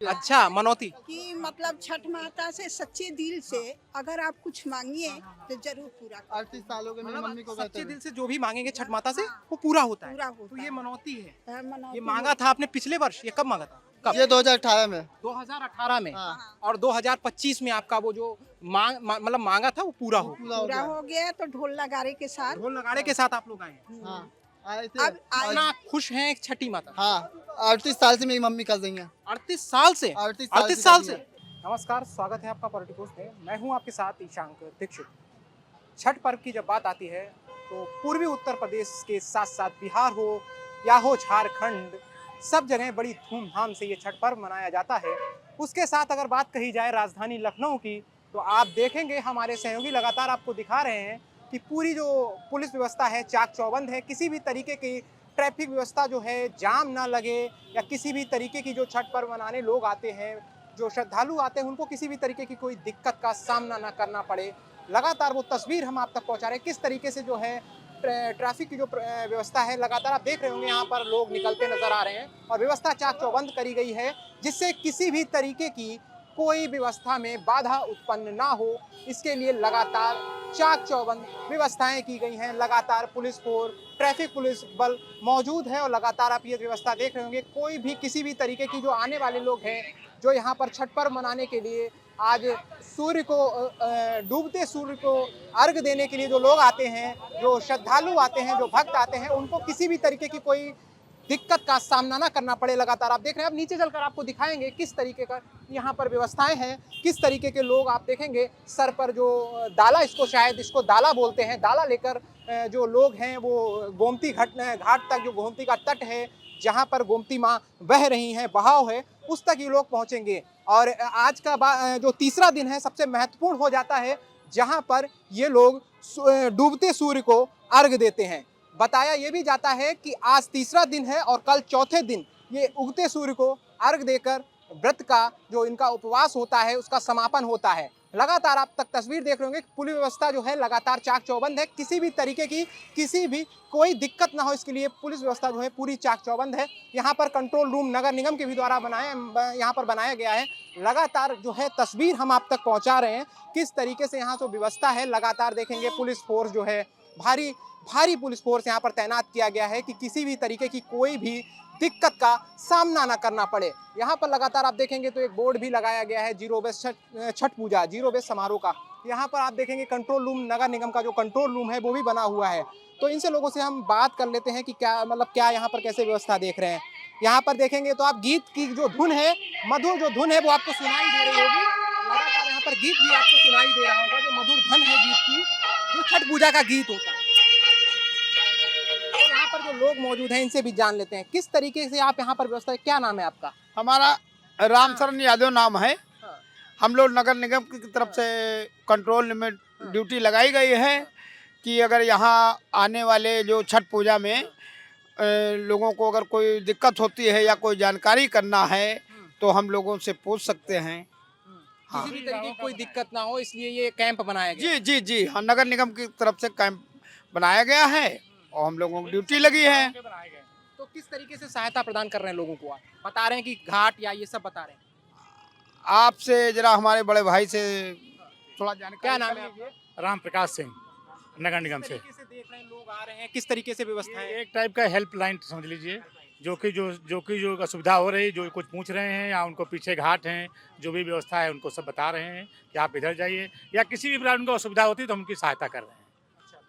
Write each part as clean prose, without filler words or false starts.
अच्छा, मनौती। कि मतलब छठ माता से सच्चे दिल से अगर आप कुछ मांगिए तो जरूर पूरा करें। 38 साल हो गए मेरी मम्मी को कहते सच्चे हुए। दिल से जो भी मांगेंगे छठ माता से हाँ, वो पूरा होता है। पूरा तो होता ये है। मनौती है। ये मनौती मांगा था आपने पिछले वर्ष, ये कब मांगा था? कब? ये 2018 में। 2018 में। हाँ। और 2025 में आपका वो जो मतलब मांगा था वो पूरा वो हो पूरा हो पूरा गया। हो गया तो ढोल नगाड़े के साथ। ढोल नगाड़े के साथ आप लोग आए हैं। हाँ आए थे। अब आए इतना खुश हैं छठी माता। हाँ 38 साल से मेरी मम्मी कर रही हैं। 38 साल से 38 साल कर से। रही नमस्कार, स्वागत है आपका पॉलिटिकोस में। मैं हूं आपके साथ ईशांक दीक्षित। छठ पर्व की जब बात आती है तो पूर्वी उत्तर प्रदेश के साथ साथ बिहार हो या हो झारखंड, सब जगह बड़ी धूमधाम से ये छठ पर्व मनाया जाता है। उसके साथ अगर बात कही जाए राजधानी लखनऊ की, तो आप देखेंगे हमारे सहयोगी लगातार आपको दिखा रहे हैं कि पूरी जो पुलिस व्यवस्था है चाक चौबंद है। किसी भी तरीके की ट्रैफिक व्यवस्था जो है, जाम ना लगे, या किसी भी तरीके की जो छठ पर्व मनाने लोग आते हैं, जो श्रद्धालु आते हैं, उनको किसी भी तरीके की कोई दिक्कत का सामना ना करना पड़े। लगातार वो तस्वीर हम आप तक पहुंचा रहे हैं किस तरीके से जो है ट्रैफिक की जो व्यवस्था है, लगातार आप देख रहे होंगे यहाँ पर लोग निकलते नजर आ रहे हैं और व्यवस्था चाक चौबंद करी गई है, जिससे किसी भी तरीके की कोई व्यवस्था में बाधा उत्पन्न ना हो। इसके लिए लगातार चाक चौबंद व्यवस्थाएं की गई हैं। लगातार पुलिस फोर्स, ट्रैफिक पुलिस बल मौजूद है और लगातार आप ये व्यवस्था देख रहे होंगे। कोई भी किसी भी तरीके की जो आने वाले लोग हैं, जो यहाँ पर छठ पर्व मनाने के लिए आज सूर्य को डूबते सूर्य को अर्घ देने के लिए जो लोग आते हैं, जो श्रद्धालु आते हैं, जो भक्त आते हैं, उनको किसी भी तरीके की कोई दिक्कत का सामना ना करना पड़े। लगातार आप देख रहे हैं। अब नीचे चलकर आपको दिखाएंगे किस तरीके का यहाँ पर व्यवस्थाएं हैं, किस तरीके के लोग आप देखेंगे सर पर जो दाला, इसको शायद इसको दाला बोलते हैं, दाला लेकर जो लोग हैं वो गोमती घाट तक, जो गोमती का तट है जहाँ पर गोमती माँ बह रही हैं, बहाव है, उस तक ये लोग पहुँचेंगे। और आज का जो तीसरा दिन है सबसे महत्वपूर्ण हो जाता है, जहाँ पर ये लोग डूबते सूर्य को अर्घ देते हैं। बताया ये भी जाता है कि आज तीसरा दिन है और कल चौथे दिन ये उगते सूर्य को अर्घ देकर व्रत का जो इनका उपवास होता है उसका समापन होता है। लगातार आप तक तस्वीर देख रहे होंगे, पुलिस व्यवस्था जो है लगातार चाक चौबंद है। किसी भी तरीके की किसी भी कोई दिक्कत ना हो, इसके लिए पुलिस व्यवस्था जो है पूरी चाक चौबंद है। यहाँ पर कंट्रोल रूम नगर निगम के भी द्वारा यहाँ पर बनाया गया है। लगातार जो है तस्वीर हम आप तक पहुँचा रहे हैं किस तरीके से यहाँ जो व्यवस्था है। लगातार देखेंगे पुलिस फोर्स जो है भारी पुलिस फोर्स यहाँ पर तैनात किया गया है कि किसी भी तरीके की कोई भी दिक्कत का सामना ना करना पड़े। यहाँ पर लगातार आप देखेंगे तो एक बोर्ड भी लगाया गया है जीरो वेस्ट छठ पूजा, जीरो वेस्ट समारोह का। यहाँ पर आप देखेंगे कंट्रोल रूम, नगर निगम का जो कंट्रोल रूम है वो भी बना हुआ है। तो इनसे लोगों से हम बात कर लेते हैं कि क्या यहाँ पर कैसे व्यवस्था देख रहे हैं। यहाँ पर देखेंगे तो आप गीत की जो धुन है, मधुर जो धुन है वो आपको सुनाई दे रही होगी। लगातार यहाँ पर गीत भी आपको सुनाई दे रहा होगा, जो मधुर धुन है गीत की, जो छठ पूजा का गीत होता है। यहाँ पर जो लोग मौजूद हैं इनसे भी जान लेते हैं किस तरीके से आप यहाँ पर व्यवस्था, क्या नाम है आपका? हमारा रामशरण यादव नाम है। हम लोग नगर निगम की तरफ से कंट्रोल में ड्यूटी लगाई गई है कि अगर यहाँ आने वाले जो छठ पूजा में लोगों को अगर कोई दिक्कत होती है या कोई जानकारी करना है तो हम लोगों से पूछ सकते हैं। हाँ। किसी भी तरीके की कोई दिक्कत ना हो इसलिए ये कैंप बनाया गया। जी जी जी हाँ, नगर निगम की तरफ से कैंप बनाया गया है और हम लोगों की ड्यूटी लगी है। तो किस तरीके से सहायता प्रदान कर रहे हैं लोगों को? आप बता रहे हैं कि घाट या ये सब बता रहे हैं। आपसे जरा हमारे बड़े भाई से थोड़ा जानकारी। क्या नाम है आपका? राम प्रकाश सिंह, नगर निगम से। किस तरीके से देख रहे हैं लोग आ रहे हैं, किस तरीके से व्यवस्था है? एक टाइप का हेल्पलाइन समझ लीजिए, जो असुविधा हो रही, जो कुछ पूछ रहे हैं या उनको पीछे घाट हैं, जो भी व्यवस्था है उनको सब बता रहे हैं कि आप इधर जाइए, या किसी भी प्रकार उनको असुविधा होती है तो हम उनकी सहायता कर रहे हैं।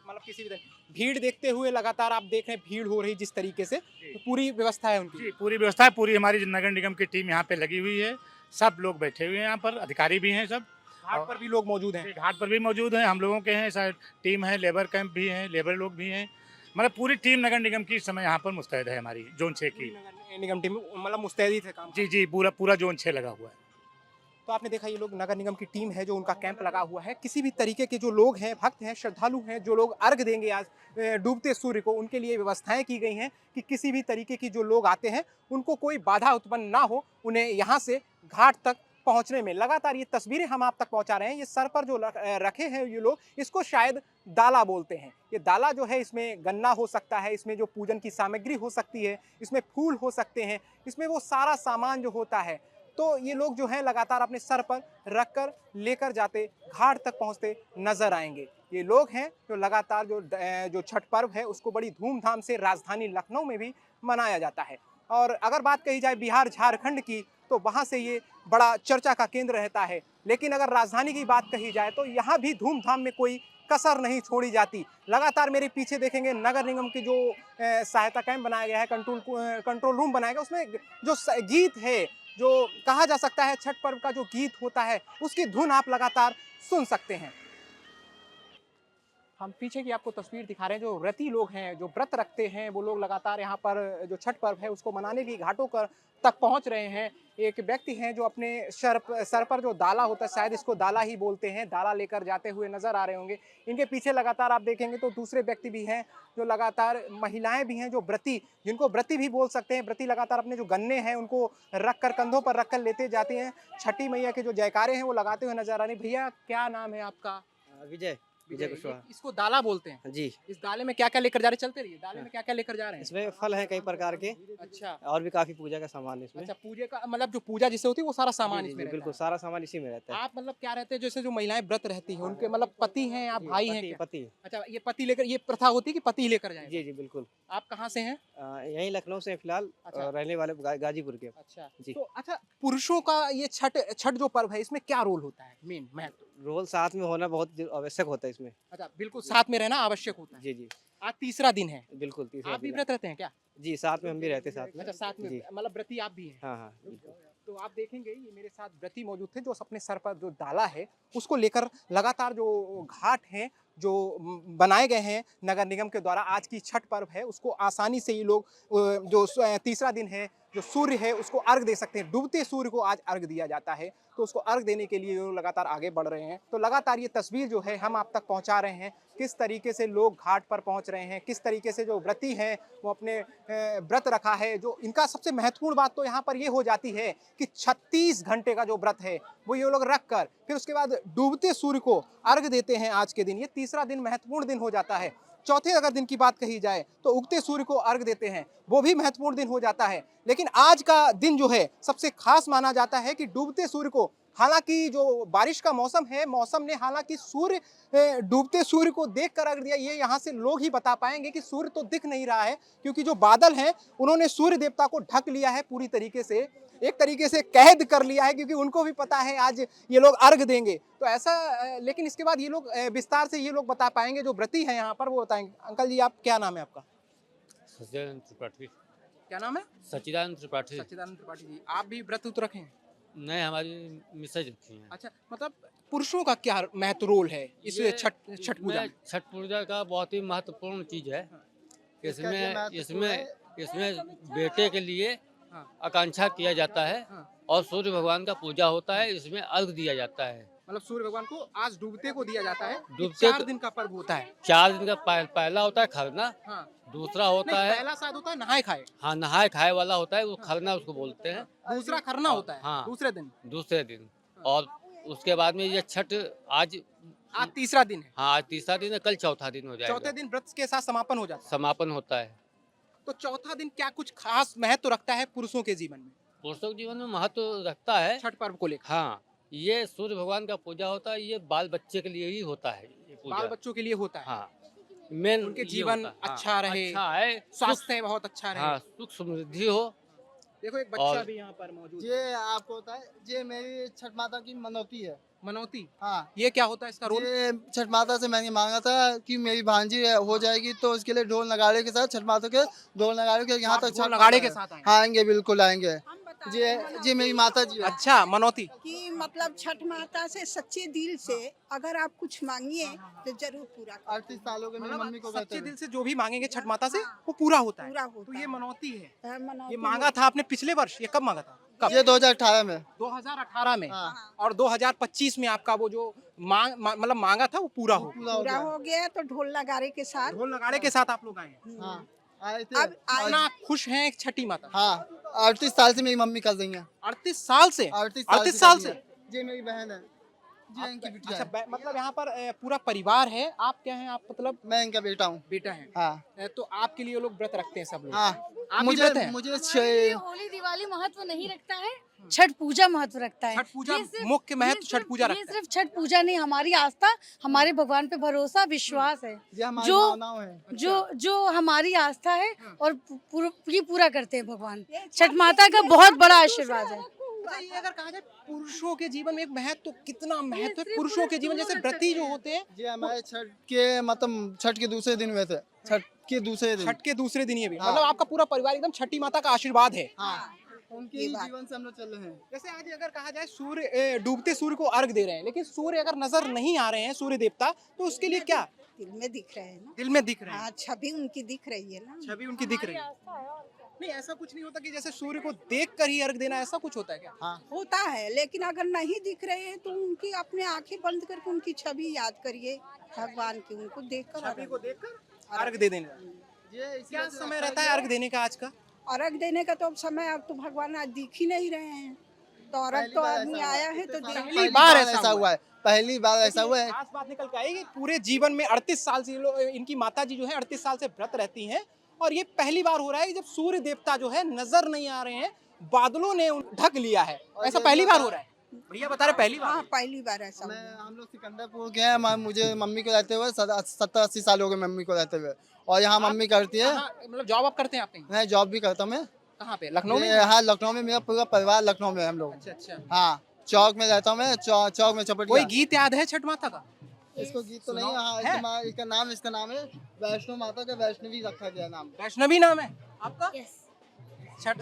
मतलब किसी भी तरह भीड़ देखते हुए लगातार आप देख रहे हैं भीड़ हो रही जिस तरीके से, तो पूरी व्यवस्था है उनकी। जी, पूरी व्यवस्था है, पूरी हमारी नगर निगम की टीम यहाँ पे लगी हुई है, सब लोग बैठे हुए हैं यहाँ पर, अधिकारी भी हैं सब। घाट पर भी लोग मौजूद हैं। घाट पर भी मौजूद हैं, हम लोगों के हैं शायद टीम है, लेबर कैंप भी हैं, लेबर लोग भी हैं, मतलब पूरी टीम नगर निगम की इस समय यहाँ पर मुस्तैद है, हमारी जोन 6 की। नगर निगम टीम मतलब मुस्तैदी थे काम। जी जी, पूरा जोन 6 लगा हुआ है। तो आपने देखा ये लोग नगर निगम की टीम है जो उनका कैंप लगा हुआ है। किसी भी तरीके के जो लोग हैं, भक्त हैं, श्रद्धालु हैं, जो लोग अर्घ देंगे आज डूबते सूर्य को, उनके लिए व्यवस्थाएं की गई हैं कि किसी भी तरीके की जो लोग आते हैं उनको कोई बाधा उत्पन्न ना हो, उन्हें यहाँ से घाट तक पहुँचने में। लगातार ये तस्वीरें हम आप तक पहुँचा रहे हैं। ये सर पर जो रखे हैं ये लोग, इसको शायद दाला बोलते हैं। ये दाला जो है, इसमें गन्ना हो सकता है, इसमें जो पूजन की सामग्री हो सकती है, इसमें फूल हो सकते हैं, इसमें वो सारा सामान जो होता है तो ये लोग जो हैं लगातार अपने सर पर रखकर लेकर जाते घाट तक पहुंचते नजर आएंगे। ये लोग हैं जो लगातार जो छठ पर्व है उसको बड़ी धूमधाम से राजधानी लखनऊ में भी मनाया जाता है। और अगर बात कही जाए बिहार झारखंड की तो वहाँ से ये बड़ा चर्चा का केंद्र रहता है। लेकिन अगर राजधानी की बात कही जाए तो यहाँ भी धूमधाम में कोई कसर नहीं छोड़ी जाती। लगातार मेरे पीछे देखेंगे नगर निगम की जो सहायता कैंप बनाया गया है, कंट्रोल रूम बनाया गया, उसमें जो गीत है, जो कहा जा सकता है छठ पर्व का जो गीत होता है उसकी धुन आप लगातार सुन सकते हैं। हम पीछे की आपको तस्वीर दिखा रहे हैं। जो व्रती लोग हैं, जो व्रत रखते हैं, वो लोग लगातार यहाँ पर जो छठ पर्व है उसको मनाने की घाटों तक पहुँच रहे हैं। एक व्यक्ति हैं जो अपने सर पर जो डाला होता है, शायद इसको डाला ही बोलते हैं, डाला लेकर जाते हुए नजर आ रहे होंगे। इनके पीछे लगातार आप देखेंगे तो दूसरे व्यक्ति भी हैं जो लगातार, महिलाएं भी हैं जो व्रती, जिनको व्रती भी बोल सकते हैं। व्रती लगातार अपने जो गन्ने हैं उनको रखकर, कंधों पर रखकर लेते जाते हैं। छठी मैया के जो जयकारे हैं वो लगाते हुए नजर आ रहे हैं। भैया क्या नाम है आपका? विजय कुशवाहा। इसको दाला बोलते हैं जी। इस दाले में क्या क्या लेकर जा रहे हैं? चलते रहिए। दाले में क्या क्या लेकर जा रहे हैं? इसमें फल हैं कई प्रकार के, अच्छा, और भी काफी पूजा का सामान है इसमें। अच्छा, पूजे का मतलब जो पूजा जिससे होती है वो सारा सामान जी, इसमें रहता बिल्कुल है। सारा सामान इसी में रहता है। आप मतलब क्या रहते हैं, जैसे जो महिलाएं व्रत रहती हैं उनके मतलब पति हैं या भाई हैं क्या? पति। अच्छा, ये पति लेकर, ये प्रथा होती है कि पति लेकर जाए? जी जी बिल्कुल। आप कहाँ से हैं? यहीं लखनऊ से फिलहाल अच्छा। रहने वाले गाजीपुर के। अच्छा जी। तो अच्छा, पुरुषों का ये छठ जो पर्व है इसमें क्या रोल होता है? मेन महत्व? रोल साथ में होना बहुत आवश्यक होता है इसमें। अच्छा, बिल्कुल साथ में रहना आवश्यक होता है। जी जी आज तीसरा दिन है, बिल्कुल। तीसरा आप भी दिन है। व्रत रहते हैं क्या? जी, साथ में हम भी रहते हैं साथ में। अच्छा, साथ में जी। मतलब व्रती आप भी हैं? हाँ हाँ बिल्कुल। तो आप देखेंगे ये मेरे साथ व्रती मौजूद थे जो अपने सर पर जो डाला है उसको लेकर लगातार जो घाट हैं जो बनाए गए हैं नगर निगम के द्वारा, आज की छठ पर्व है उसको आसानी से ये लोग जो तीसरा दिन है, जो सूर्य है उसको अर्घ दे सकते हैं। डूबते सूर्य को आज अर्घ दिया जाता है, तो उसको अर्घ देने के लिए लोग लगातार आगे बढ़ रहे हैं। तो लगातार ये तस्वीर जो है हम आप तक पहुंचा रहे हैं, किस तरीके से लोग घाट पर पहुंच रहे हैं, किस तरीके से जो व्रती हैं वो अपने व्रत रखा है। जो इनका सबसे महत्वपूर्ण बात तो यहाँ पर ये हो जाती है कि 36 घंटे का जो व्रत है वो ये लोग रख कर फिर उसके बाद डूबते सूर्य को अर्घ देते हैं आज के दिन। ये तीसरा दिन महत्वपूर्ण दिन हो जाता है। चौथे अगर दिन की बात कही जाए तो उगते सूर्य को अर्घ देते हैं, वो भी महत्वपूर्ण दिन हो जाता है। लेकिन आज का दिन जो है सबसे खास माना जाता है कि डूबते सूर्य को, हालांकि जो बारिश का मौसम है, मौसम ने हालांकि सूर्य डूबते सूर्य को देख कर अर्घ दिया, ये यहाँ से लोग ही बता पाएंगे कि सूर्य तो दिख नहीं रहा है, क्योंकि जो बादल हैं उन्होंने सूर्य देवता को ढक लिया है पूरी तरीके से, एक तरीके से कैद कर लिया है, क्योंकि उनको भी पता है आज ये लोग अर्घ देंगे। तो ऐसा, लेकिन इसके बाद ये लोग विस्तार से ये लोग बता पाएंगे जो व्रती हैं यहाँ पर, वो बताएंगे। अंकल जी, आप क्या नाम है आपका? सच्चिदानंद त्रिपाठी। क्या नाम है? सच्चिदानंद त्रिपाठी। सच्चिदानंद त्रिपाठी जी, आप भी व्रत उत रखे हैं? नहीं, हमारी मिसेज रखी हैं। अच्छा, मतलब पुरुषों का क्या महत्व रोल है इस ये छठ पूजा में? छठ पूजा का बहुत ही महत्वपूर्ण चीज है। इसका जो इसमें महत्व इसमें इसमें बेटे के लिए हाँ। आकांक्षा किया जाता है हाँ। और सूर्य भगवान का पूजा होता है। इसमें अर्घ दिया जाता है। मतलब सूर्य भगवान को आज डूबते को दिया जाता है। डूबते 4 दिन का पर्व होता है। 4 दिन का पहला होता है खरना, हाँ। दूसरा होता नहीं, है, पहला शायद होता है नहाए खाए, हाँ, नहाए खाए वाला होता है, वो खरना उसको बोलते हैं। दूसरा खरना होता है। हाँ। दूसरे दिन। दूसरे दिन। और उसके बाद में ये छठ आज तीसरा दिन है। हाँ, आज तीसरा दिन है, कल चौथा दिन हो जाएगा। चौथे दिन व्रत के साथ समापन हो जाता है। समापन होता है। तो चौथा दिन क्या कुछ खास महत्व रखता है पुरुषों के जीवन में, पुरुषों के जीवन में महत्व रखता है छठ पर्व को लेकर? हाँ, ये सूर्य भगवान का पूजा होता है। ये बाल बच्चे के लिए ही होता है ये पूजा। बाल बच्चों के लिए होता है। हाँ, मेन उनके ये जीवन होता है। हाँ, अच्छा रहे, अच्छा है, स्वास्थ्य बहुत अच्छा रहे। हाँ, सुख समृद्धि हो। देखो एक बच्चा और- भी यहाँ पर मौजूद है। ये आपको होता है, ये मेरी छठ माता की मनौती है। मनौती, हाँ, ये क्या होता है इसका रोल? ये छठ माता से मैंने मांगा था कि मेरी भांजी हो जाएगी तो उसके लिए ढोल नगाड़े के साथ, छठ माता के ढोल नगाड़े के यहाँ आप तक ढोल छठ नगाड़े माता के है। साथ आए? हाँ, आएंगे, बिल्कुल आएंगे। हम बता रहे ये हैं मनौती ये मेरी माता जी है। अच्छा, मनौती। कि मतलब छठ माता से सच्चे दिल से अगर आप कुछ मांगिए तो जरूर पूरा कर, 38 सालों के मेरी मम्मी को मतलब कहते सच्चे थे। दिल से जो भी मांगेंगे छठ माता से वो पूरा होता है। पूरा होता तो ये है। मनौती है। मनौती ये मांगा था आपने पिछले वर्ष? ये कब मांगा था? कब? ये 2018 में। 2018 में। हाँ। और 2025 में आपका वो जो मतलब मांगा था वो पूरा हो गया। पूरा हो पूरा गया। हो गया तो ढोल नगाड़े के साथ। ढोल नगाड़े के साथ आप लोग आए हैं। हाँ, आए थे। अब आए- इतना खुश हैं छठी माता? हाँ, 38 साल से मेरी मम्मी कर रही है। 38 साल से? 38 38 साल कर से? रही है। ये मेरी बहन है। जी इनकी बिटिया अच्छा है। मतलब यहाँ पर पूरा परिवार है। आप क्या हैं? आप मतलब मैं इनका बेटा हूँ। बेटा है। हाँ तो आपके लिए वो लोग व्रत रखते हैं सब लोग? हाँ आप भी व्रत हैं? मुझे हमारे लिए होली दिवाली महत्व नहीं रखता है, छठ पूजा महत्व रखता है। छठ पूजा ये सिर्फ- मुख्य महत्व ये छठ सिर्फ- पूजा ये रखता है। सिर्फ छठ पूजा नहीं, हमारी आस्था, हमारे भगवान पे भरोसा, विश्वास है, ये हमारी जो भावनाएं हैं। जो हमारी आस्था है और ये पूरा करते हैं भगवान। छठ माता का बहुत बड़ा आशीर्वाद है। अच्छा, ये अगर कहा जाए पुरुषों के जीवन में एक महत्व, तो कितना महत्व है पुरुषों के जीवन? जैसे व्रती जो होते हैं, जी हमारे छठ के मतलब छठ के दूसरे दिन हुए थे। छठ के दूसरे दिन। छठ के दूसरे दिन ये भी हाँ। मतलब आपका पूरा परिवार एकदम छठी माता का आशीर्वाद है। हाँ उनके ही जीवन से हम लोग चल रहे हैं। जैसे आज अगर कहा जाए सूर्य डूबते सूर्य को अर्घ दे रहे हैं, लेकिन सूर्य अगर नजर नहीं आ रहे हैं, सूर्य देवता, तो उसके लिए क्या दिल में दिख रहे हैं ना। दिल में दिख रहे हैं? हाँ, छवि उनकी दिख रही है ना। छवि उनकी दिख रही है। नहीं ऐसा कुछ नहीं होता कि जैसे सूर्य को देख कर ही अर्घ देना, ऐसा कुछ होता है क्या? हाँ होता है, लेकिन अगर नहीं दिख रहे हैं तो उनकी अपने आंखें बंद करके उनकी छवि याद करिए भगवान की, उनको देखकर छवि को अर्घ देखकर अर्घ दे देना। क्या समय रहता है अर्घ देने का आज का? अर्घ देने का तो अब समय, अब तो भगवान आज दिख ही नहीं रहे हैं, तो अर्घ तो आदमी आया है तो देख। पहली बार ऐसा हुआ है। पहली बार ऐसा हुआ है। खास बात निकल के आएगी, पूरे जीवन में 38 साल से इनकी माता जी जो है 38 साल से व्रत रहती हैं, और ये पहली बार हो रहा है कि जब सूर्य देवता जो है नजर नहीं आ रहे हैं, बादलों ने ढक लिया है। ऐसा पहली बार हो रहा है? भैया बता रहे पहली बार। हाँ, पहली बार ऐसा हुआ। हम लोग सिकंदरपुर के हैं। मुझे मम्मी को रहते हुए 70-80 साल हो गए मम्मी को रहते हुए, और यहाँ मम्मी करती है। मतलब जॉब आप करते हैं आप कहीं? मैं जॉब भी करता हूँ। मैं कहाँ पे? लखनऊ में? हाँ लखनऊ में, मेरा पूरा परिवार लखनऊ में है हम लोग। अच्छा अच्छा। हाँ चौक में रहता हूँ मैं, चौक में चपटिया। कोई गीत याद है छठ माता का? इसको गीत तो नहीं। हाँ है? इसका नाम है वैष्णो माता का, वैष्णवी रखा गया नाम। वैष्णवी नाम है आपका? छठ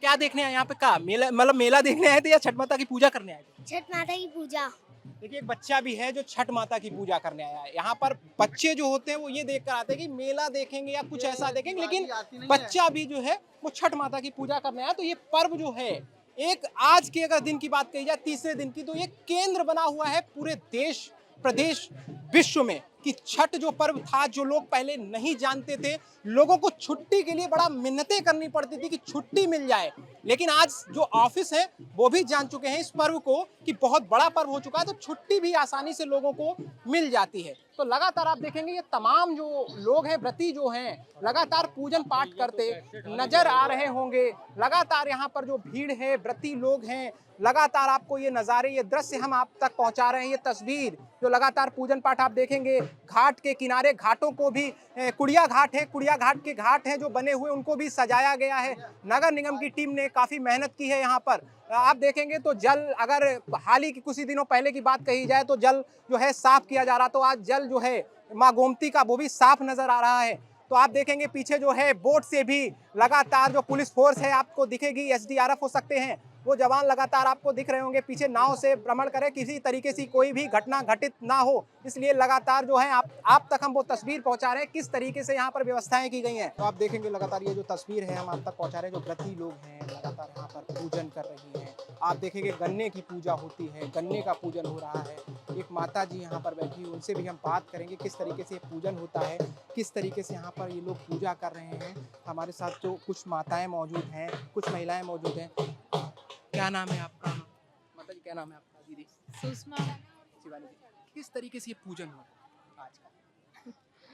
क्या देखने आए यहाँ पे? का मेला, मतलब मेला देखने आए थे या छठ माता की पूजा करने आए थे? छठ माता की पूजा। देखिए एक बच्चा भी है जो छठ माता की पूजा करने आया है। यहाँ पर बच्चे जो होते हैं वो ये देख कर आते हैं कि मेला देखेंगे या कुछ ऐसा देखेंगे, लेकिन बच्चा भी जो है वो छठ माता की पूजा करने आया। तो ये पर्व जो है, एक आज के अगर दिन की बात कही जाए, तीसरे दिन की, तो ये केंद्र बना हुआ है पूरे देश, प्रदेश, विश्व में, कि छठ जो पर्व था, जो लोग पहले नहीं जानते थे, लोगों को छुट्टी के लिए बड़ा मिन्नतें करनी पड़ती थी कि छुट्टी मिल जाए, लेकिन आज जो ऑफिस है वो भी जान चुके हैं इस पर्व को कि बहुत बड़ा पर्व हो चुका है, तो छुट्टी भी आसानी से लोगों को मिल जाती है। तो लगातार आप देखेंगे ये तमाम जो लोग हैं, व्रती जो हैं, लगातार पूजन पाठ करते नजर आ रहे होंगे। लगातार यहाँ पर जो भीड़ है, व्रती लोग हैं, लगातार आपको ये नज़ारे, ये दृश्य हम आप तक पहुंचा रहे हैं। ये तस्वीर जो लगातार पूजन पाठ आप देखेंगे, घाट के किनारे, घाटों को भी कुड़िया घाट है, कुड़िया घाट के घाट हैं जो बने हुए, उनको भी सजाया गया है। नगर निगम की टीम ने काफ़ी मेहनत की है यहाँ पर। आप देखेंगे तो जल, अगर हाल ही की कुछ ही दिनों पहले की बात कही जाए तो जल जो है साफ किया जा रहा, तो आज जल जो है माँ गोमती का वो भी साफ नजर आ रहा है। तो आप देखेंगे पीछे जो है बोट से भी लगातार जो पुलिस फोर्स है आपको दिखेगी, एसडीआरएफ हो सकते हैं, वो जवान लगातार आपको दिख रहे होंगे पीछे नाव से भ्रमण करें, किसी तरीके से कोई भी घटना घटित ना हो, इसलिए लगातार जो है आप तक हम वो तस्वीर पहुंचा रहे हैं किस तरीके से यहाँ पर व्यवस्थाएं की गई हैं। तो आप देखेंगे लगातार ये जो तस्वीर है हम आप तक पहुंचा रहे हैं, जो व्रती लोग हैं लगातार यहाँ पर पूजन कर रही हैं। आप देखेंगे गन्ने की पूजा होती है, गन्ने का पूजन हो रहा है। एक माता जी यहाँ पर बैठी, उनसे भी हम बात करेंगे किस तरीके से पूजन होता है, किस तरीके से यहाँ पर ये लोग पूजा कर रहे हैं। हमारे साथ जो कुछ माताएं मौजूद हैं, कुछ महिलाएं मौजूद हैं। क्या नाम है आपका? माता जी क्या नाम है आपका? दीदी सुषमा। शिवानी जी, किस तरीके से ये पूजन हो रहा है आज का?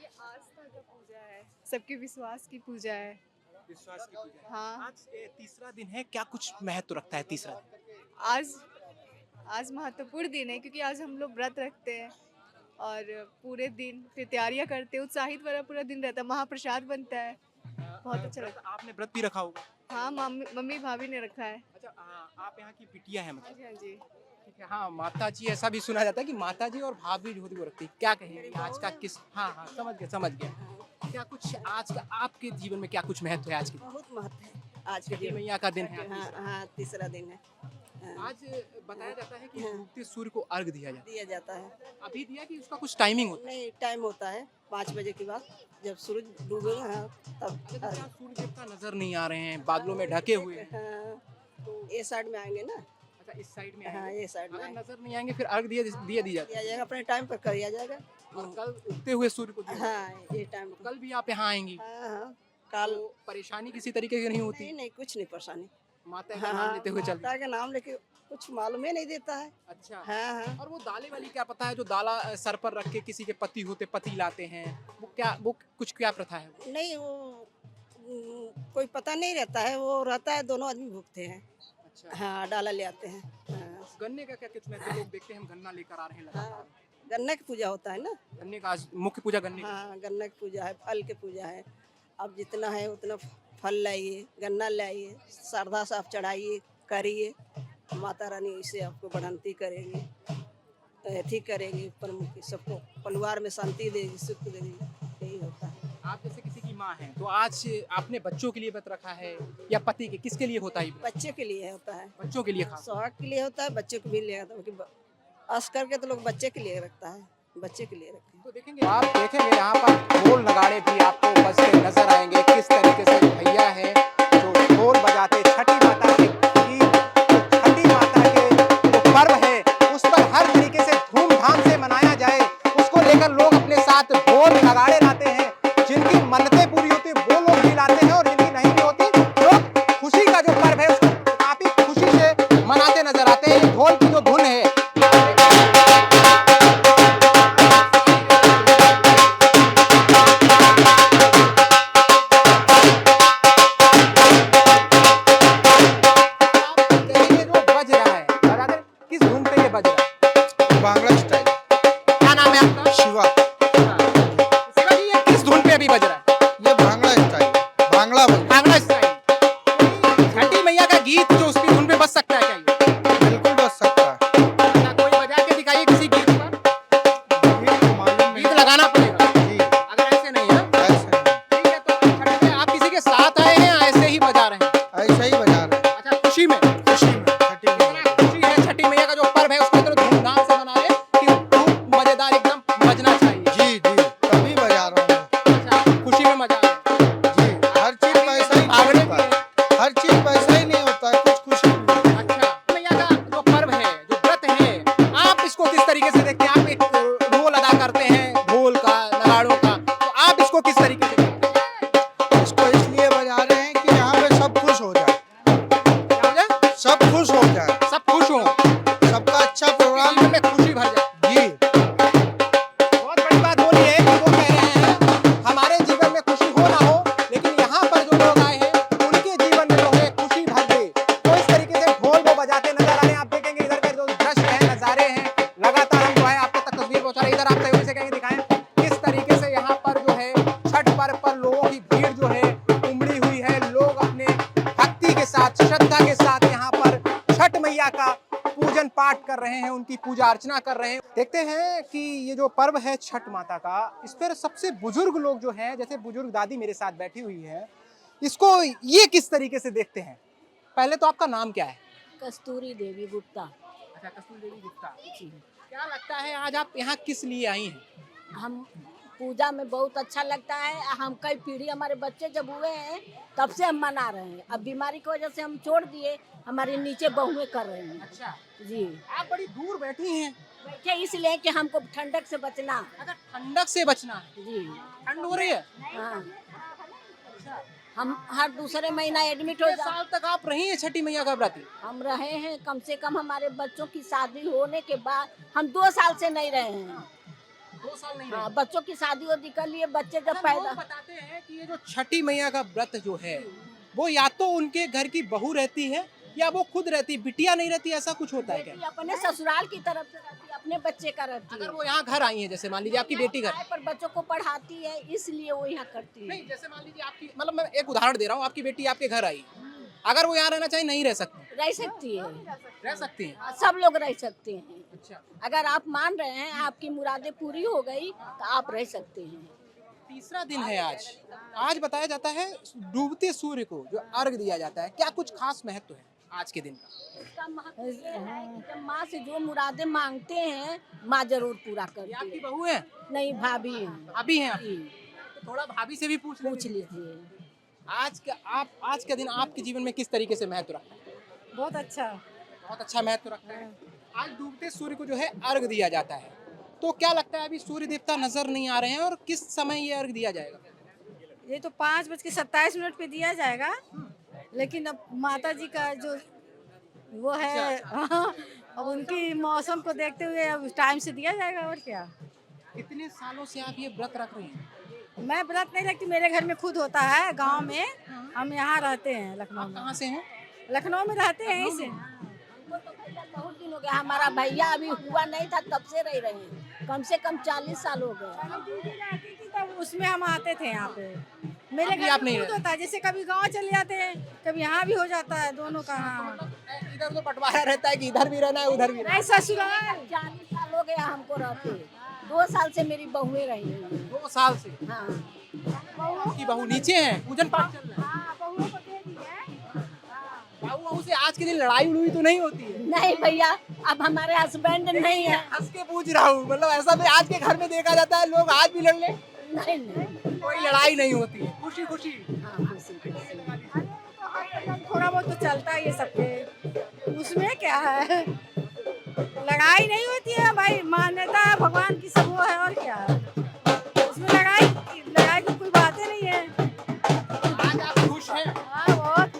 ये आस्था का पूजा है, सबके विश्वास की पूजा है। विश्वास की पूजा है। हाँ। आज तीसरा दिन है, क्या कुछ महत्व रखता है तीसरा दिन? आज महत्वपूर्ण दिन है क्योंकि आज हम लोग व्रत रखते हैं और पूरे दिन फिर तैयारियां करते हैं, उत्साहित वाला पूरा दिन रहता है, महाप्रसाद बनता है, बहुत अच्छा लगता है। आपने व्रत भी रखा होगा? है। हाँ, मम्मी भाभी ने रखा है। अच्छा, आप यहाँ की बिटिया है मतलब? हाँ जी। ठीक है। हाँ, माता जी, ऐसा भी सुना जाता है कि माता जी और भाभी जो होती वो रखती है। क्या कहेंगे आज का किस? हाँ समझ गया। क्या कुछ आज का आपके जीवन में क्या कुछ महत्व है आज के? बहुत महत्व है आज के छठी दिन। मैया का दिन है। हाँ, तीसरा दिन है। आज बताया जाता है कि डूबते सूर्य को अर्घ दिया जाता है। अभी दिया कि उसका कुछ टाइमिंग होता है? नहीं, टाइम होता है 5 बजे के बाद, जब सूरज डूबेगा तब। अच्छा, सूर्य देवता नजर नहीं आ रहे हैं, बादलों में ढके हुए हैं। हाँ, तो ये साइड में आएंगे ना। अच्छा, इस साइड में हाँ, आएंगे। ये साइड में अगर आएंगे। नजर नहीं आएंगे फिर अर्घ दी जाती है अपने टाइम पर कर दिया जाएगा। और कल उगते हुए सूर्य को दिया हाँ, ये टाइम। कल भी आप यहाँ आएंगी? हाँ, कल तो परेशानी किसी तरीके की नहीं होती? नहीं, कुछ नहीं परेशानी। माता का नाम लेते हुए चलते माता का नाम लेके कुछ मालूम ही नहीं देता है। अच्छा। हाँ। और वो दाले वाली क्या पता है, जो दाला सर पर रख के किसी के पति होते पति लाते हैं, वो कुछ क्या प्रथा है? नहीं वो कोई पता नहीं रहता है, वो रहता है दोनों आदमी भूखते हैं। अच्छा। हाँ, डाला ले आते हैं। हाँ। गन्ने का क्या कुछ महत्व? लोग देखते हैं हम गन्ना लेकर आ रहे हैं लगातार। हाँ, गन्ने की पूजा होता है ना। गन्ने का आज मुख्य पूजा गन्ने की। हाँ, गन्ने की पूजा है, फल की पूजा है। अब जितना है उतना फल लाइए, गन्ना लाइए, श्रद्धा से आप चढ़ाइए, करिए, माता रानी इसे आपको बढ़ंती करेंगे, ठीक करेंगे, प्रमुख सबको परिवार में शांति देगी, सुख देगी, यही होता है। आप जैसे किसी की माँ हैं, तो आज आपने बच्चों के लिए व्रत रखा है या पति के, किसके लिए होता है ये व्रत? बच्चे के लिए होता है, बच्चों के लिए खास। सुहाग के लिए होता है, बच्चे को भी ले आता है, क्योंकि अस करके तो लोग बच्चे के लिए रखता है, बच्चे के लिए रखते हैं। तो देखेंगे, आप देखेंगे यहाँ पर ढोल नगाड़े भी आपको बजते नजर आएंगे। किस तरीके से भैया है जो ढोल बजाते छठी माता के छठी माता के जो पर्व है उस पर हर तरीके से धूमधाम से मनाया जाए, उसको लेकर लोग अपने साथ ढोल नगाड़े लाते हैं। जिनकी मन्नतें पूरी होती वो लोग भी लाते हैं, और जिनकी नहीं भी होती लोग खुशी का जो पर्व है उसको काफी खुशी से मनाते नजर आते हैं। ढोल की जो धुन है, बांग्ला स्टाइल। क्या नाम है आपका? शिवा। शिवा जी, ये किस धुन पे अभी बज रहा है? ये बांग्ला स्टाइल, बांग्ला बोल। बांग्ला स्टाइल। छठी मैया का गीत जो उसकी धुन पे बज सकता है क्या ये? बिल्कुल बच सकता है। अच्छा, कोई बजा के दिखाइए किसी गीत पर। ये तो मालूम गीत लगाना पड़ेगा जी, अगर ऐसे नहीं है। ऐसे ठीक है, तो छठी में आप किसी के साथ आए हैं या ऐसे ही बजा रहे हैं? ऐसे ही बजा रहे हैं, अच्छा, खुशी में। खुशी में। छठी इतना में खुशी है छठी मैया का जो पर्व है उसको इतना धूमधाम से मना रहे हैं कि खूब मजेदार एकदम बजना चाहिए। जी जी, तभी बजा रहा हूँ। अच्छा, खुशी में मजा आ रहा है। जी, हर चीज पैसा ही नहीं भागने होता की है। हर चीज पैसा ही नहीं होता है, कुछ खुशी भी नहीं। अच्छा, मैया का जो पर्व है, जो व्रत है, आप इसको किस तरीके से देखते हैं? आप एक ढोल अदा करते हैं, ढोल का, नगाड़ों का, तो आप इसको किस तरीके से देखते हैं? इसको इसलिए बजा रहे हैं कि यहाँ पे सब खुश हो जाए, क्या हो जाए? सब खुश हो जाए, सब खुश हो, सबका अच्छा प्रोग्राम। जीवन में खुशी भर जाए। जी, बहुत बड़ी बात बोली है कि वो कह रहे हैं हमारे जीवन में खुशी हो ना हो, लेकिन यहाँ पर जो लोग आए हैं उनके जीवन में जो है खुशी भर दे। तो इस तरीके से ढोल वो बजाते नजर आ रहे हैं। आप देखेंगे इधर का जो दृश्य है, नजारे हैं, लगातार हम जो है आपको तक तस्वीर पहुंचा रहे हैं। इधर आप सहयोग से कहेंगे, दिखाएं किस तरीके से यहाँ पर जो है छठ पर्व पर लोगों की भीड़ जो है उमड़ी हुई है। लोग अपने भक्ति के साथ, श्रद्धा के साथ यहाँ पर छठ मैया का पूजन पाठ कर रहे हैं, उनकी पूजा अर्चना कर रहे हैं। देखते हैं कि ये जो पर्व है छठ माता का, इस पर सबसे बुजुर्ग लोग जो हैं, जैसे बुजुर्ग दादी मेरे साथ बैठी हुई है, इसको ये किस तरीके से देखते हैं? पहले तो आपका नाम क्या है? कस्तूरी देवी गुप्ता। अच्छा, कस्तूरी देवी गुप्ता। क्या लगता है आज आप यहाँ किस लिए आई हैं? हम पूजा में बहुत अच्छा लगता है। हम कई पीढ़ी, हमारे बच्चे जब हुए हैं तब से हम मना रहे हैं। अब बीमारी की वजह से हम छोड़ दिए, हमारे नीचे बहुएं कर रहे हैं। अच्छा, जी, आप बड़ी दूर बैठी हैं। बैठे इसलिए कि हमको ठंडक से बचना। अच्छा, ठंडक से बचना है। जी ठंड हो रही है। हाँ, हम हर दूसरे महीना एडमिट हो कितने जा। साल तक आप रही हैं छठी मैया का व्रत? हम रहे हैं कम से कम, हमारे बच्चों की शादी होने के बाद हम 2 साल से नहीं रहे हैं। 2 साल नहीं हाँ, रही। बच्चों की शादी वादी कर लिए, बच्चे जब अच्छा, पैदा। लोग बताते हैं कि ये जो छठी मैया का व्रत जो है वो या तो उनके घर की बहू रहती है या वो खुद रहती, बिटिया नहीं रहती, ऐसा कुछ होता है क्या? बेटी अपने ससुराल की तरफ से रहती है, अपने बच्चे का रहती है। अगर वो यहाँ घर आई है, जैसे मान लीजिए आपकी बेटी घर, किराए पर बच्चों को पढ़ाती है, इसलिए वो यहाँ करती है। नहीं, जैसे मान लीजिए आपकी, मतलब मैं एक उदाहरण दे रहा हूँ, आपकी बेटी आपके घर आई, अगर वो यहाँ रहना चाहे नहीं रह सकती? रह सकती है, रह सकती है। सब लोग रह सकते हैं। अच्छा, अगर आप मान रहे हैं, आपकी मुरादें पूरी हो गई तो आप रह सकते हैं। तीसरा दिन है आज। आज बताया जाता है डूबते सूर्य को जो अर्घ दिया जाता है, क्या कुछ खास महत्व है आज के दिन का? इसका महत्व ये है कि जब माँ से जो मुरादें मांगते हैं, माँ जरूर पूरा ये करती आपकी है। बहू है? नहीं, भाभी है। भाभी हैं आप? जी, तो थोड़ा भाभी से भी पूछ लीजिए। आज का दिन आपके जीवन में किस तरीके से महत्व रखता है? बहुत अच्छा। बहुत अच्छा महत्व रखता है। आज डूबते सूर्य को जो है अर्घ दिया जाता है, तो क्या लगता है अभी सूर्य देवता नजर नहीं आ रहे हैं, और किस समय ये अर्घ दिया जाएगा? ये तो 5:27 पे दिया जाएगा। लेकिन अब माता जी का जो वो है अब उनकी मौसम को देखते हुए अब टाइम से दिया जाएगा और क्या। कितने सालों से आप ये व्रत रख रही हैं? मैं व्रत नहीं रखती, मेरे घर में खुद होता है गांव में। हम यहाँ रहते हैं लखनऊ आप में। कहाँ से हैं? लखनऊ में रहते हैं यहीं से। बहुत दिन हो गया, हमारा भैया अभी हुआ नहीं था तब से रह रहे हैं, कम से कम 40 साल हो गए। तब उसमें हम आते थे यहाँ पे। मेरे अभी घर आप में नहीं खुद होता है, जैसे कभी गांव चले जाते हैं, कभी यहाँ भी हो जाता है, दोनों का। हाँ। इधर तो बंटवारा रहता है कि इधर भी रहना है उधर भी रहना नहीं ससुराल 40 साल हो गया हमको रहते, 2 साल से मेरी बहुएं रही हैं। है। 2 साल से हाँ आपकी बहू नीचे है, पूजन पाठ चल रहा है। हाँ, बहुओं को दे दी है। बहू से आज के दिन लड़ाई उड़ाई तो नहीं होती है? नहीं भैया, अब हमारे हस्बैंड नहीं है। हंस के पूछ रहा हूँ, मतलब ऐसा भी आज के घर में देखा जाता है, लोग आज भी लड़ ले, नहीं नहीं, कोई लड़ाई नहीं होती है, खुशी खुशी। हाँ खुशी खुशी। थोड़ा बहुत तो चलता है ये सबके, उसमें क्या है, लड़ाई नहीं होती है भाई, मान्यता है भगवान की, सब वो है और क्या है उसमें। लड़ाई लड़ाई की कोई बातें नहीं है। आज आप खुश हैं? हाँ बहुत,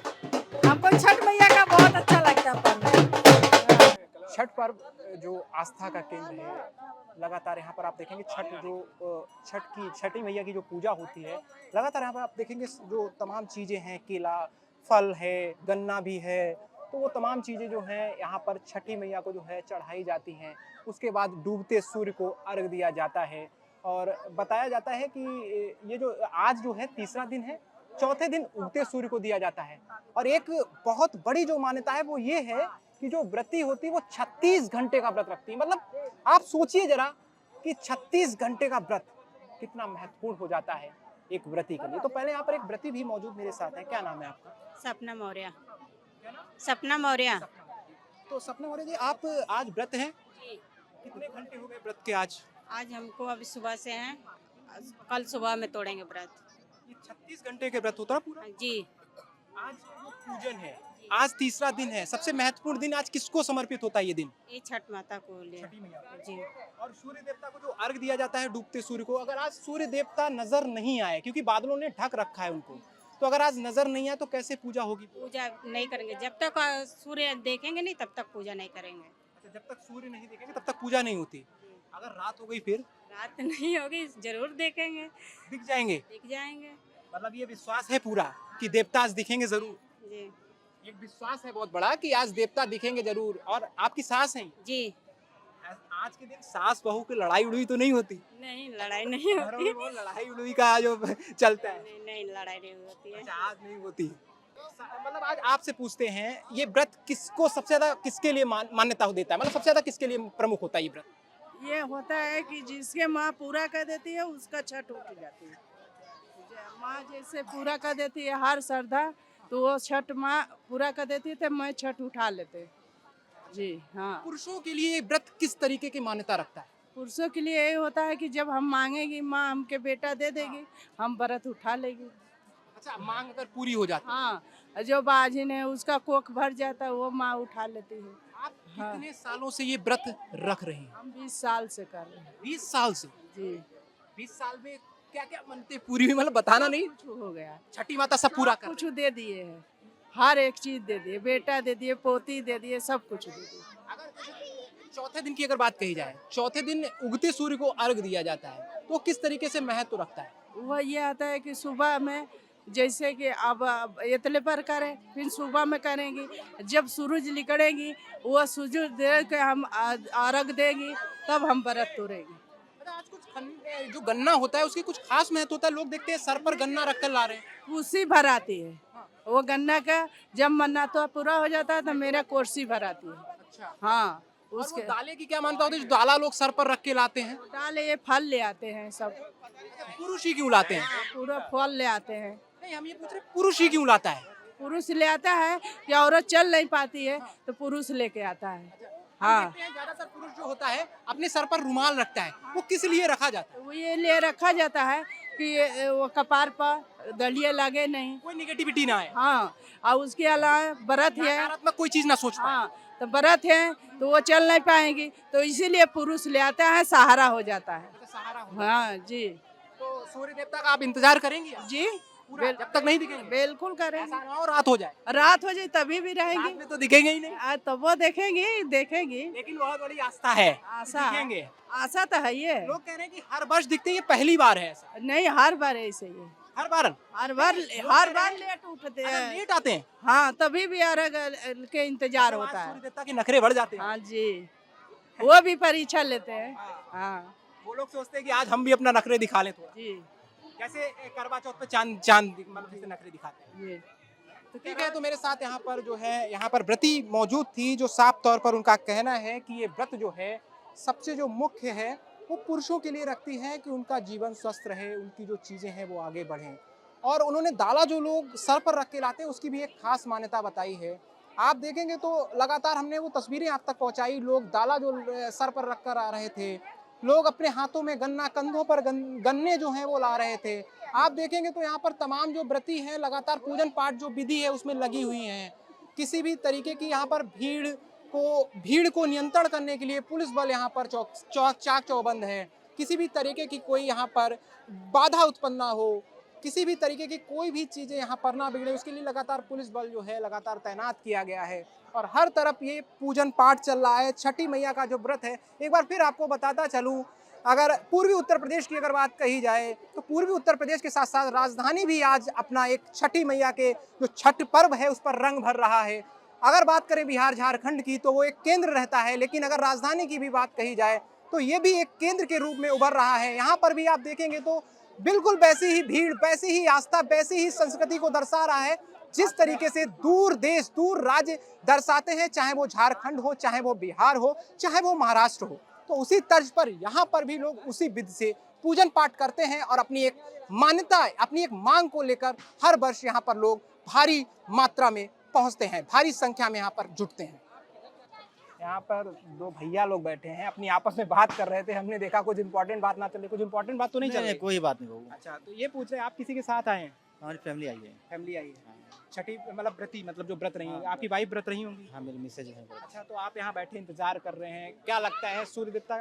हमको छठ मैया का बहुत अच्छा लगता है पर्व। छठ पर्व जो आस्था का केंद्र है, लगातार यहाँ पर आप देखेंगे छठी मैया की जो पूजा होती है, लगातार यहाँ पर आप देखेंगे जो तमाम चीज़ें हैं, केला, फल है, गन्ना भी है, तो वो तमाम चीज़ें जो हैं यहाँ पर छठी मैया को जो है चढ़ाई जाती हैं। उसके बाद डूबते सूर्य को अर्घ दिया जाता है और बताया जाता है कि ये जो आज जो है तीसरा दिन है, चौथे दिन उगते सूर्य को दिया जाता है। और एक बहुत बड़ी जो मान्यता है वो ये है कि जो व्रती होती है वो 36 घंटे का व्रत रखती है। मतलब आप सोचिए जरा कि 36 घंटे का व्रत कितना महत्वपूर्ण हो जाता है एक व्रती के लिए। तो पहले यहाँ पर एक व्रती भी मौजूद मेरे साथ है, क्या नाम है आपका? सपना मौर्य। सपना मौर्य। तो सपना मौर्य जी, आप आज व्रत हैं? कितने घंटे हो गए व्रत के आज? आज हमको अभी सुबह से हैं, कल सुबह में तोड़ेंगे व्रत। ये 36 घंटे के व्रत होता है पूरा? जी। आज वो पूजन है, आज तीसरा दिन है, सबसे महत्वपूर्ण दिन आज किसको समर्पित होता है ये दिन? ये छठ माता को ले। छठी मैया को। जी। और सूर्य देवता को जो अर्घ दिया जाता है डूबते सूर्य को, अगर आज सूर्य देवता नजर नहीं आए क्योंकि बादलों ने ढक रखा है उनको, तो अगर आज नजर नहीं आए तो कैसे पूजा होगी? पूजा नहीं करेंगे जब तक सूर्य देखेंगे नहीं, तब तक पूजा नहीं करेंगे। अच्छा, जब तक सूर्य नहीं देखेंगे तब तक पूजा नहीं होती। अगर रात हो गई फिर रात नहीं होगी, जरूर देखेंगे, दिख जाएंगे। दिख जाएंगे। मतलब ये विश्वास है पूरा कि देवता आज दिखेंगे जरूर। जी। एक विश्वास है बहुत बड़ा कि आज देवता दिखेंगे जरूर। और आपकी सास है? जी। आज के दिन सास बहू की लड़ाई उड़ाई तो नहीं होती? नहीं, लड़ाई नहीं होती। वो लड़ाई उड़ाई का जो चलता है। नहीं, नहीं लड़ाई नहीं होती है। अच्छा, आज नहीं होती। मतलब आज आपसे पूछते हैं ये व्रत किसको सबसे ज्यादा, किसके लिए मान्यता देता है, मतलब सबसे ज्यादा किसके लिए प्रमुख होता है ये व्रत? ये होता है कि जिसके माँ पूरा कर देती है उसका छठ उठ जाती है। माँ जैसे पूरा कर देती है हर श्रद्धा, तो वो छठ माँ पूरा कर देती है, तो मैं छठ उठा लेते। जी हाँ। पुरुषों के लिए ये व्रत किस तरीके की मान्यता रखता है? पुरुषों के लिए यही होता है कि जब हम मांगेगी माँ हमके बेटा दे देगी, हम व्रत उठा लेगी। अच्छा, मांग अगर पूरी हो जाती है। हाँ, जो बाजिन है उसका कोख भर जाता है, वो माँ उठा लेती है। आप कितने सालों से ये व्रत रख रहे हैं? हम 20 साल से कर रहे हैं। 20 साल से? जी। 20 साल में क्या क्या मनते पूरी हुई, मतलब बताना नहीं? कुछ हो गया, छठी माता सब पूरा कर कुछ दे दिए है, हर एक चीज दे दिए, बेटा दे दिए, पोती दे दिए, सब कुछ दे दिए। अगर चौथे दिन की अगर बात कही जाए, चौथे दिन उगते सूर्य को अर्घ दिया जाता है, तो किस तरीके से महत्व रखता है? वह ये आता है कि सुबह में जैसे कि अब इतले पर करें, फिर सुबह में करेंगी, जब सूरज निकलेगी वह सूरज दे के हम अर्घ देंगी, तब हम व्रत तोड़ेंगे। आज कुछ जो गन्ना होता है उसकी कुछ खास महत्व होता है, लोग देखते हैं सर पर गन्ना रखकर ला रहे हैं। कोसी भर आती है, वो गन्ना का जब मन्ना तो पूरा हो जाता है तो मेरा कोसी भर आती है। अच्छा। हाँ, उसके दाले की क्या मानता होता है, जो दाला लोग सर पर रख के लाते हैं? दाले ये फल ले आते हैं सब। पुरुष ही क्यों लाते हैं? पूरा फल ले आते हैं। नहीं, हम ये पूछ रहे पुरुष ही क्यों लाता है? पुरुष ले आता है कि औरत चल नहीं पाती है तो पुरुष लेके आता है। हाँ, ज्यादातर पुरुष जो होता है अपने सर पर रुमाल रखता है, वो किस लिए रखा जाता है? वो ये लिए रखा जाता है कि वो कपार पर दलिया लगे नहीं, कोई निगेटिविटी ना आए। हाँ, और उसके अलावा व्रत है। नकारात्मक कोई चीज ना सोच पाए। हाँ, तो व्रत है तो वो चल नहीं पाएंगी, तो इसीलिए पुरुष ले आता है, सहारा हो जाता है। सहारा हो। हाँ जी। तो सूर्य देवता का आप इंतजार करेंगी? जी, पूरा जब तक नहीं दिखेंगे बिल्कुल करेंगे। ऐसा ना हो रात हो जाए, रात हो जाए तभी भी रहेंगे। रात में तो दिखेंगे ही नहीं, तो वो देखेंगी। लेकिन बहुत बड़ी आस्था है, आशा दिखेंगे। आशा तो है ये। लोग कह रहे हैं कि हर वर्ष दिखते हैं, ये पहली बार है ऐसा। नहीं, हर बार ऐसे ही है। हर बार हर बार लेट उठते अगर हैं। लेट आते हैं हाँ, तभी भी अर्घ के इंतजार तो आज होता है। सूर्य देवता के नखरे बढ़ जाते हैं। हाँ जी, वो भी परीक्षा लेते हैं। हाँ वो लोग सोचते हैं कि आज हम भी अपना नखरे दिखा लें थोड़ा, जी जैसे करवा चौथ पे चांद चांद मतलब जैसे नखरे दिखाते हैं। जी। तो ठीक है, तो मेरे साथ यहाँ पर जो है यहाँ पर व्रती मौजूद थी, जो साफ तौर पर उनका कहना है कि ये व्रत जो है सबसे जो मुख्य है वो पुरुषों के लिए रखती है कि उनका जीवन स्वस्थ रहे, उनकी जो चीज़ें हैं वो आगे बढ़ें। और उन्होंने दाला जो लोग सर पर रख के लाते हैं उसकी भी एक खास मान्यता बताई है। आप देखेंगे तो लगातार हमने वो तस्वीरें आप तक पहुंचाई, लोग दाला जो सर पर रख कर आ रहे थे, लोग अपने हाथों में गन्ना, कंधों पर गन्ने जो हैं वो ला रहे थे। आप देखेंगे तो यहाँ पर तमाम जो व्रती हैं लगातार पूजन पाठ जो विधि है उसमें लगी हुई हैं। किसी भी तरीके की यहाँ पर भीड़ को नियंत्रण करने के लिए पुलिस बल यहाँ पर चाक चौबंद है। किसी भी तरीके की कोई यहाँ पर बाधा उत्पन्न ना हो, किसी भी तरीके की कोई भी चीज़ें यहाँ पर ना बिगड़े, उसके लिए लगातार पुलिस बल जो है लगातार तैनात किया गया है। और हर तरफ ये पूजन पाठ चल रहा है। छठी मैया का जो व्रत है, एक बार फिर आपको बताता चलूँ, अगर पूर्वी उत्तर प्रदेश की अगर बात कही जाए तो पूर्वी उत्तर प्रदेश के साथ साथ राजधानी भी आज अपना एक छठी मैया के जो छठ पर्व है उस पर रंग भर रहा है। अगर बात करें बिहार झारखंड की तो वो एक केंद्र रहता है, लेकिन अगर राजधानी की भी बात कही जाए तो ये भी एक केंद्र के रूप में उभर रहा है। यहाँ पर भी आप देखेंगे तो बिल्कुल वैसी ही भीड़, वैसी ही आस्था, वैसी ही संस्कृति को दर्शा रहा है जिस तरीके से दूर देश, दूर राज्य दर्शाते हैं, चाहे वो झारखंड हो, चाहे वो बिहार हो, चाहे वो महाराष्ट्र हो। तो उसी तर्ज पर यहाँ पर भी लोग उसी विधि से पूजन पाठ करते हैं और अपनी एक मान्यता, अपनी एक मांग को लेकर हर वर्ष यहाँ पर लोग भारी मात्रा में पहुँचते हैं, भारी संख्या में यहाँ पर जुटते हैं। यहाँ पर दो भैया लोग बैठे हैं, अपनी आपस में बात कर रहे थे, हमने देखा कुछ इंपॉर्टेंट बात ना चले। कुछ इंपॉर्टेंट बात तो नहीं चल रही? कोई बात नहीं बहू। अच्छा, तो ये पूछ रहे हैं आप किसी के साथ आए हैं? हमारी फैमिली आई है। फैमिली आई है, छठी मतलब व्रती, मतलब जो व्रत रही होंगी, आपकी वाइफ व्रत रही होंगी? हाँ, मेरी मिसेज है। अच्छा, तो आप यहाँ बैठे इंतजार कर रहे हैं, क्या लगता है सूर्य देवता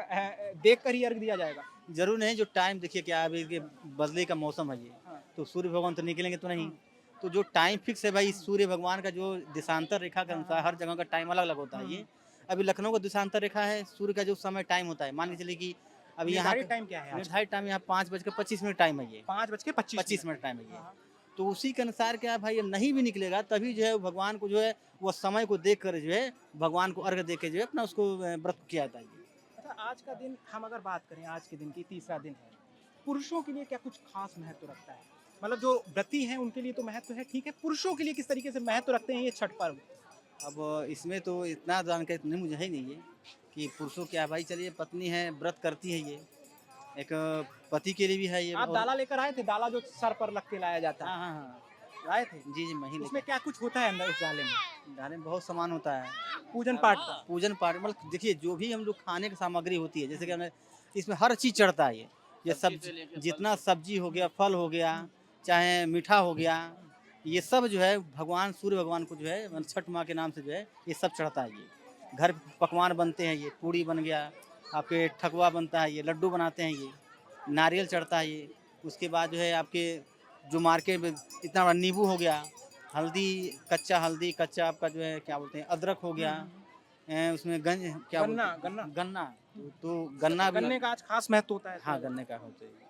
देख कर ही अर्घ दिया जाएगा? जरूर नहीं, जो टाइम देखिए क्या अभी के बदले का मौसम है ये, हाँ। तो सूर्य भगवान तो निकलेंगे तो नहीं, तो जो टाइम फिक्स है भाई, सूर्य भगवान का जो दिशांतर रेखा के अनुसार हर जगह का टाइम अलग अलग होता है। ये अभी लखनऊ का दिशांतर रेखा है, सूर्य का जो समय टाइम होता है, मान के चलिए कि अभी यहाँ टाइम क्या है? निर्धारित टाइम यहाँ 5:25 टाइम है, ये 5:25 टाइम है ये। तो उसी के अनुसार क्या भाई, अब नहीं भी निकलेगा तभी जो है भगवान को जो है वो समय को देख कर जो है भगवान को अर्घ दे के जो है अपना उसको व्रत किया जाता है। अच्छा, आज का दिन हम अगर बात करें, आज के दिन की तीसरा दिन है, पुरुषों के लिए क्या कुछ खास महत्व रखता है? मतलब जो व्रती हैं उनके लिए तो महत्व है, ठीक है, पुरुषों के लिए किस तरीके से महत्व रखते हैं ये छठ पर्व? अब इसमें तो इतना जानकारी मुझे है नहीं है कि पुरुषों क्या भाई, चलिए पत्नी है व्रत करती है, ये एक पति के लिए भी है ये। आप दाला लेकर आए थे? दाला जो सर पर रख के लाया जाता है? हाँ हाँ हाँ, लाए थे? जी मैं ही। उसमें क्या कुछ होता है अंदर उस दाले में? दाले में बहुत सामान होता है, पूजन पाठ का? पूजन पाठ मतलब देखिए जो भी हम लोग खाने की सामग्री होती है, जैसे कि हमें इसमें हर चीज़ चढ़ता है। ये सब्जी, जितना सब्जी हो गया, फल हो गया, चाहे मीठा हो गया, ये सब जो है भगवान सूर्य भगवान को जो है छठ माँ के नाम से जो है ये सब चढ़ता है। ये घर पकवान बनते हैं, ये पूड़ी बन गया, आपके ठकुआ बनता है, ये लड्डू बनाते हैं, ये नारियल चढ़ता है ये। उसके बाद जो है आपके जो मार्केट में इतना बड़ा नींबू हो गया, हल्दी, कच्चा हल्दी, कच्चा आपका जो है क्या बोलते हैं अदरक हो गया, उसमें गन्ना तो गन्ने का आज खास महत्व होता है। हाँ, गन्ने का होता है।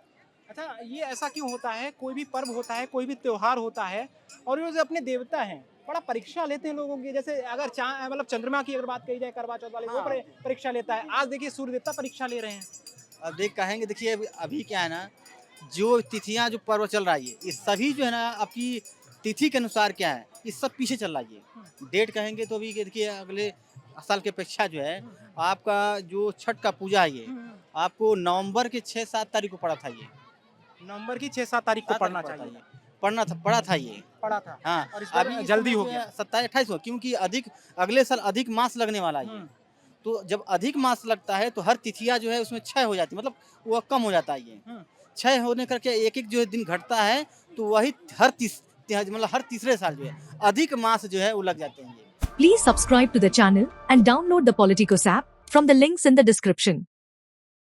अच्छा, ये ऐसा क्यों होता है? कोई भी पर्व होता है, कोई भी त्योहार होता है और ये जो अपने देवता हैं बड़ा परीक्षा लेते हैं लोगों की। जैसे अगर मतलब चंद्रमा की अगर बात कही जाए, करवा चौथ वाले वो परीक्षा लेता है, आज देखिए सूर्य देवता परीक्षा ले रहे हैं। अब कहेंगे देखिए अभी क्या है ना, जो तिथियां जो पर्व चल रहा है ये सभी जो है ना आपकी तिथि के अनुसार क्या है, ये सब पीछे चल रहा है। ये डेट कहेंगे तो अभी देखिए अगले साल की अपेक्षा जो है आपका जो छठ का पूजा है ये आपको नवंबर के 6-7 तारीख को पड़ा था। ये नवंबर की 6-7 तारीख को पढ़ना चाहिए, पढ़ा था। हाँ, और अभी जल्दी हो गया 27-28 हो, क्योंकि अगले साल अधिक मास लगने वाला है। तो जब अधिक मास लगता है तो हर तिथियां जो है उसमें क्षय हो जाती है, मतलब वो कम हो जाता है। ये क्षय होने करके एक जो दिन घटता है, तो वही हर तीसरे साल जो है अधिक मास जो है वो लग जाते हैं। Please subscribe to the channel and download the Politicos app from the links in the description.